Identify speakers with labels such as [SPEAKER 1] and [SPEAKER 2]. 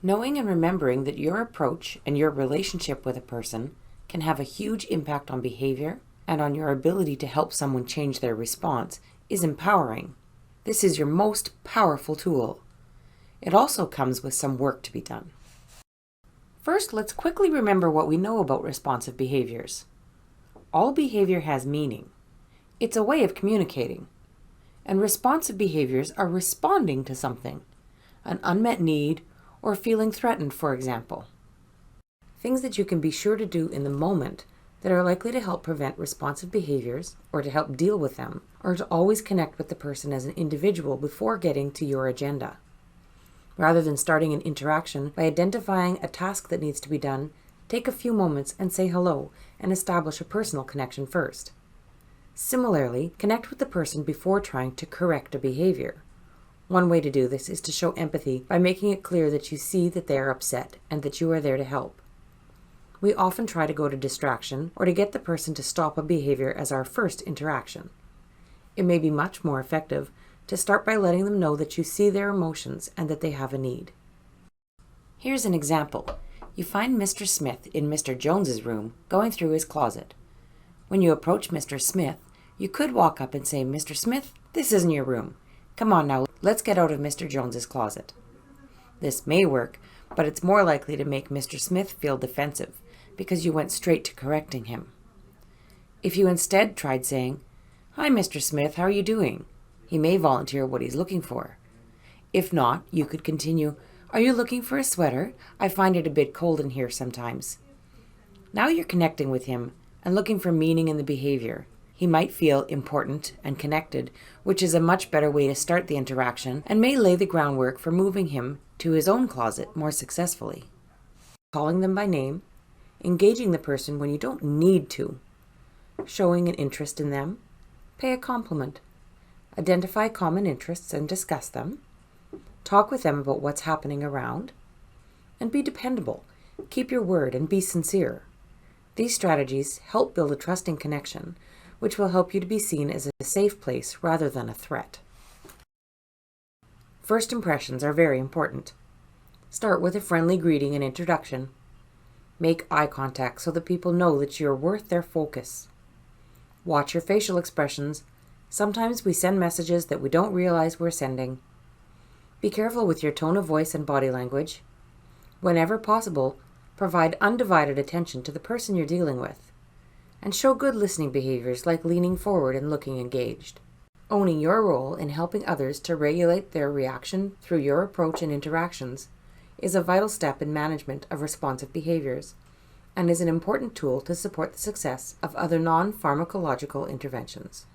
[SPEAKER 1] Knowing and remembering that your approach and your relationship with a person can have a huge impact on behavior and on your ability to help someone change their response is empowering. This is your most powerful tool. It also comes with some work to be done. First, let's quickly remember what we know about responsive behaviors. All behavior has meaning. It's a way of communicating. And responsive behaviors are responding to something, an unmet need, or feeling threatened, for example. Things that you can be sure to do in the moment that are likely to help prevent responsive behaviors or to help deal with them, or to always connect with the person as an individual before getting to your agenda. Rather than starting an interaction by identifying a task that needs to be done, take a few moments and say hello and establish a personal connection first. Similarly, connect with the person before trying to correct a behavior. One way to do this is to show empathy by making it clear that you see that they are upset and that you are there to help. We often try to go to distraction or to get the person to stop a behavior as our first interaction. It may be much more effective to start by letting them know that you see their emotions and that they have a need. Here's an example. You find Mr. Smith in Mr. Jones's room going through his closet. When you approach Mr. Smith, you could walk up and say, "Mr. Smith, this isn't your room. Come on now, let's get out of Mr. Jones's closet." This may work, but it's more likely to make Mr. Smith feel defensive because you went straight to correcting him. If you instead tried saying, "Hi, Mr. Smith, how are you doing?" he may volunteer what he's looking for. If not, you could continue, "Are you looking for a sweater? I find it a bit cold in here sometimes." Now you're connecting with him and looking for meaning in the behavior. He might feel important and connected, which is a much better way to start the interaction and may lay the groundwork for moving him to his own closet more successfully. Calling them by name, engaging the person when you don't need to, showing an interest in them, pay a compliment, identify common interests and discuss them, talk with them about what's happening around, and be dependable. Keep your word and be sincere. These strategies help build a trusting connection, which will help you to be seen as a safe place rather than a threat. First impressions are very important. Start with a friendly greeting and introduction. Make eye contact so that people know that you're worth their focus. Watch your facial expressions. Sometimes we send messages that we don't realize we're sending. Be careful with your tone of voice and body language. Whenever possible, provide undivided attention to the person you're dealing with. And show good listening behaviors like leaning forward and looking engaged. Owning your role in helping others to regulate their reaction through your approach and interactions is a vital step in management of responsive behaviors and is an important tool to support the success of other non-pharmacological interventions.